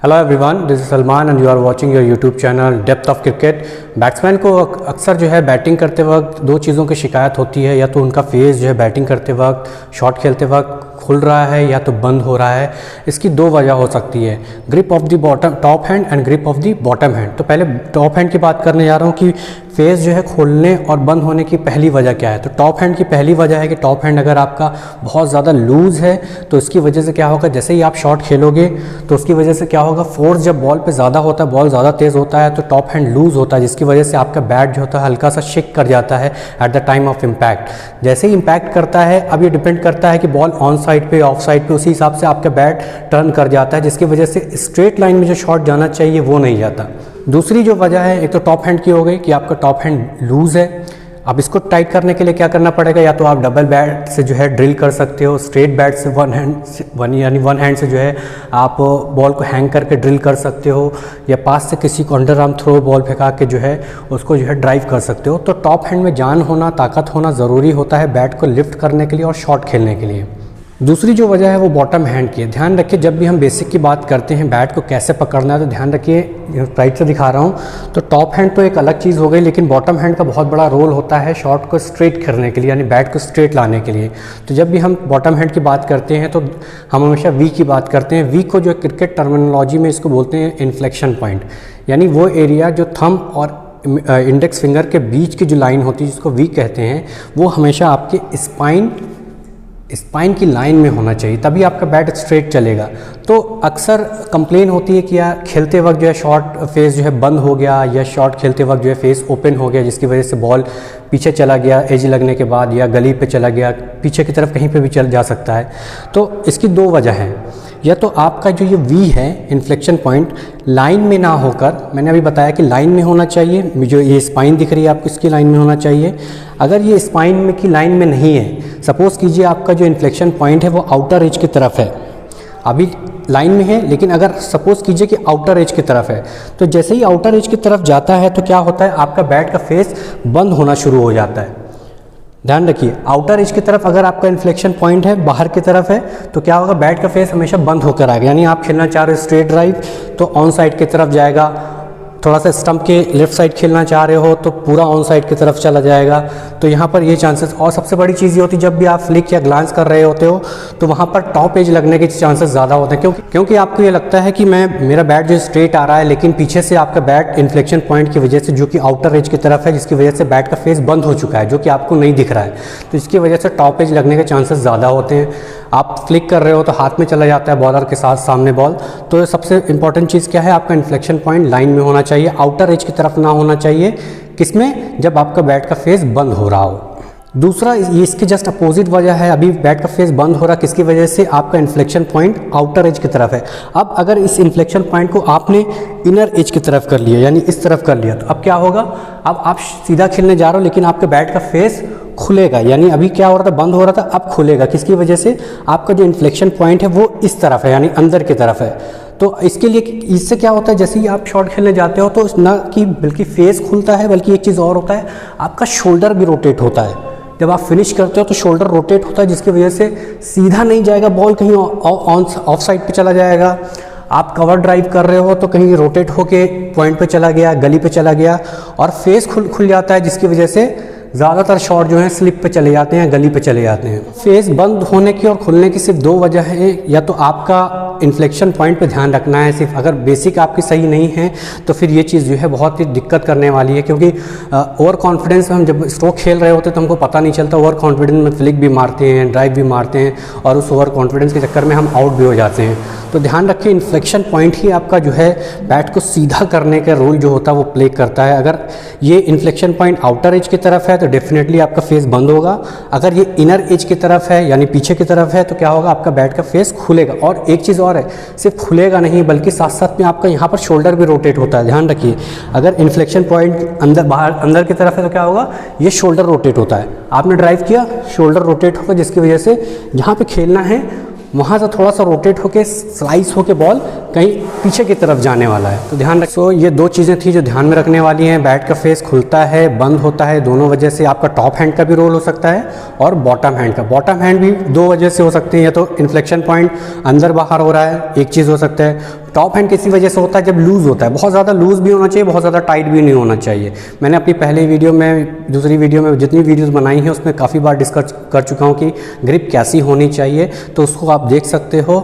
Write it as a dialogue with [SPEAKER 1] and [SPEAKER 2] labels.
[SPEAKER 1] Hello everyone, this is Salman and you are watching your YouTube channel depth of cricket. Batsman को अक्सर जो है batting करते वक्त दो चीज़ों की शिकायत होती है, या तो उनका फेस जो है बैटिंग करते वक्त शॉट खेलते वक्त खुल रहा है या तो बंद हो रहा है। इसकी दो वजह हो सकती है, grip of the bottom top hand and grip of the bottom hand. तो पहले टॉप हैंड की बात करने जा रहा हूँ कि फेस जो है खोलने और बंद होने की पहली वजह क्या है। तो टॉप हैंड की पहली वजह है कि टॉप हैंड अगर आपका बहुत ज़्यादा लूज़ है तो इसकी वजह से क्या होगा, जैसे ही आप शॉट खेलोगे तो उसकी वजह से क्या होगा, फोर्स जब बॉल पे ज़्यादा होता है, बॉल ज़्यादा तेज़ होता है तो टॉप हैंड लूज़ होता है, जिसकी वजह से आपका बैट जो होता है हल्का सा शेक कर जाता है at the time of impact. जैसे ही इम्पैक्ट करता है, अब ये डिपेंड करता है कि बॉल ऑन साइड पे ऑफ साइड पे, उसी हिसाब से आपका बैट टर्न कर जाता है, जिसकी वजह से स्ट्रेट लाइन में जो शॉट जाना चाहिए वो नहीं जाता। दूसरी जो वजह है, एक तो टॉप हैंड की हो गई कि आपका टॉप हैंड लूज़ है। अब इसको टाइट करने के लिए क्या करना पड़ेगा, या तो आप डबल बैट से जो है ड्रिल कर सकते हो, स्ट्रेट बैट से वन हैंड से जो है आप बॉल को हैंग करके ड्रिल कर सकते हो, या पास से किसी को अंडर आर्म थ्रो बॉल फेंका के जो है उसको जो है ड्राइव कर सकते हो। तो टॉप हैंड में जान होना, ताकत होना ज़रूरी होता है बैट को लिफ्ट करने के लिए और शॉट खेलने के लिए। दूसरी जो वजह है वो बॉटम हैंड की है। ध्यान रखिए, जब भी हम बेसिक की बात करते हैं बैट को कैसे पकड़ना है, तो ध्यान रखिए, राइट से दिखा रहा हूँ तो टॉप हैंड तो एक अलग चीज़ हो गई, लेकिन बॉटम हैंड का बहुत बड़ा रोल होता है शॉट को स्ट्रेट करने के लिए, यानी बैट को स्ट्रेट लाने के लिए। तो जब भी हम बॉटम हैंड की बात करते हैं तो हम हमेशा वी की बात करते हैं। वी को जो क्रिकेट टर्मिनोलॉजी में इसको बोलते हैं इन्फ्लेक्शन पॉइंट, यानी वो एरिया जो थंब और इंडेक्स फिंगर के बीच की जो लाइन होती है जिसको वी कहते हैं, वो हमेशा आपके स्पाइन की लाइन में होना चाहिए, तभी आपका बैट स्ट्रेट चलेगा। तो अक्सर कंप्लेन होती है कि यार खेलते वक्त जो है शॉट फेस जो है बंद हो गया, या शॉट खेलते वक्त जो है फेस ओपन हो गया, जिसकी वजह से बॉल पीछे चला गया एज लगने के बाद, या गली पे चला गया, पीछे की तरफ कहीं पे भी चल जा सकता है। तो इसकी दो वजह हैं, या तो आपका जो ये वी है इन्फ्लेक्शन पॉइंट लाइन में ना होकर, मैंने अभी बताया कि लाइन में होना चाहिए, जो ये स्पाइन दिख रही है आपको इसकी लाइन में होना चाहिए। अगर ये स्पाइन में की लाइन में नहीं है, सपोज़ कीजिए आपका जो इन्फ्लेक्शन पॉइंट है वो आउटर एज की तरफ है, अभी लाइन में है लेकिन अगर सपोज़ कीजिए कि आउटर एज की तरफ है, तो जैसे ही आउटर एज की तरफ जाता है तो क्या होता है, आपका बैट का फेस बंद होना शुरू हो जाता है। ध्यान रखिए, आउटर एज की तरफ अगर आपका इन्फ्लेक्शन पॉइंट है, बाहर की तरफ है, तो क्या होगा, बैट का फेस हमेशा बंद होकर आएगा। यानी आप खेलना चाह रहे हो स्ट्रेट ड्राइव तो ऑन साइड की तरफ जाएगा, थोड़ा सा स्टंप के लेफ्ट साइड खेलना चाह रहे हो तो पूरा ऑन साइड की तरफ चला जाएगा। तो यहाँ पर ये चांसेस, और सबसे बड़ी चीज़ ये होती है जब भी आप फ्लिक या ग्लांस कर रहे होते हो तो वहाँ पर टॉप एज लगने के चांसेस ज़्यादा होते हैं, क्योंकि आपको ये लगता है कि मेरा बैट जो स्ट्रेट आ रहा है, लेकिन पीछे से आपका बैट इन्फ्लेक्शन पॉइंट की वजह से, जो कि आउटर एज की तरफ है, जिसकी वजह से बैट का फेस बंद हो चुका है, जो कि आपको नहीं दिख रहा है, तो इसकी वजह से टॉप एज लगने के चांसेस ज़्यादा होते हैं। आप फ्लिक कर रहे हो तो हाथ में चला जाता है बॉलर के साथ सामने बॉल। तो सबसे इंपॉर्टेंट चीज़ क्या है, आपका इन्फ्लेक्शन पॉइंट लाइन में होना चाहिए, आउटर एज की तरफ ना होना चाहिए। किसमें, जब आपका बैट का फेस बंद हो रहा हो। दूसरा, ये इसके जस्ट अपोजिट वजह है, अभी बैट का फेस बंद हो रहा, किसकी वजह से, आपका इन्फ्लेक्शन पॉइंट आउटर एज की तरफ है। अब अगर इस इन्फ्लेक्शन पॉइंट को आपने इनर एज की तरफ कर लिया, यानी इस तरफ कर लिया, तो अब क्या होगा, अब आप सीधा खेलने जा रहे हो लेकिन आपके बैट का फेस खुलेगा, यानी अभी क्या हो रहा था, बंद हो रहा था, अब खुलेगा। किसकी वजह से, आपका जो इन्फ्लेक्शन पॉइंट है वो इस तरफ है, यानी अंदर की तरफ है। तो इसके लिए, इससे क्या होता है, जैसे ही आप शॉट खेलने जाते हो तो ना कि बल्कि फेस खुलता है, बल्कि एक चीज़ और होता है, आपका शोल्डर भी रोटेट होता है। जब आप फिनिश करते हो तो शोल्डर रोटेट होता है, जिसकी वजह से सीधा नहीं जाएगा बॉल, कहीं ऑफ साइड पे चला जाएगा। आप कवर ड्राइव कर रहे हो तो कहीं रोटेट होके पॉइंट पे चला गया, गली पे चला गया, और फेस खुल जाता है, जिसकी वजह से ज़्यादातर शॉट जो हैं स्लिप पे चले जाते हैं, गली पे चले जाते हैं। फेस बंद होने की और खुलने की सिर्फ दो वजह है, या तो आपका इन्फ्लेक्शन पॉइंट पे ध्यान रखना है सिर्फ, अगर बेसिक आपकी सही नहीं है तो फिर ये चीज़ जो है बहुत ही दिक्कत करने वाली है, क्योंकि ओवर कॉन्फिडेंस में हम जब स्ट्रोक खेल रहे होते हैं तो हमको पता नहीं चलता, ओवर कॉन्फिडेंस में फ्लिक भी मारते हैं, ड्राइव भी मारते हैं, और उस ओवर कॉन्फिडेंस के चक्कर में हम आउट भी हो जाते हैं। तो ध्यान रखिए, इन्फ्लेक्शन पॉइंट ही आपका जो है बैट को सीधा करने का रोल जो होता है वो प्ले करता है। अगर ये इन्फ्लेक्शन पॉइंट आउटर एज की तरफ है तो डेफिनेटली आपका फेस बंद होगा, अगर ये इनर एज की तरफ है यानी पीछे की तरफ है तो क्या होगा, आपका बैट का फेस खुलेगा। और एक चीज़ और है, सिर्फ खुलेगा नहीं बल्कि साथ साथ में आपका यहाँ पर शोल्डर भी रोटेट होता है। ध्यान रखिए, अगर इन्फ्लेक्शन पॉइंट अंदर की तरफ है तो क्या होगा, ये शोल्डर रोटेट होता है। आपने ड्राइव किया, शोल्डर रोटेट होगा, जिसकी वजह से जहाँ पे खेलना है वहाँ से थोड़ा सा रोटेट होके स्लाइस होके बॉल कहीं पीछे की तरफ जाने वाला है। तो ध्यान रखो, ये दो चीज़ें थी जो ध्यान में रखने वाली हैं। बैट का फेस खुलता है, बंद होता है, दोनों वजह से आपका टॉप हैंड का भी रोल हो सकता है और बॉटम हैंड का। बॉटम हैंड भी दो वजह से हो सकते हैं, या तो इन्फ्लेक्शन पॉइंट अंदर बाहर हो रहा है, एक चीज़ हो सकता है, टॉप हैंड किसी वजह से होता है जब लूज़ होता है, बहुत ज़्यादा लूज़ भी होना चाहिए, बहुत ज़्यादा टाइट भी नहीं होना चाहिए। मैंने अपनी पहले वीडियो में, दूसरी वीडियो में जितनी वीडियोस बनाई हैं उसमें काफ़ी बार डिस्कस कर चुका हूँ कि ग्रिप कैसी होनी चाहिए, तो उसको आप देख सकते हो।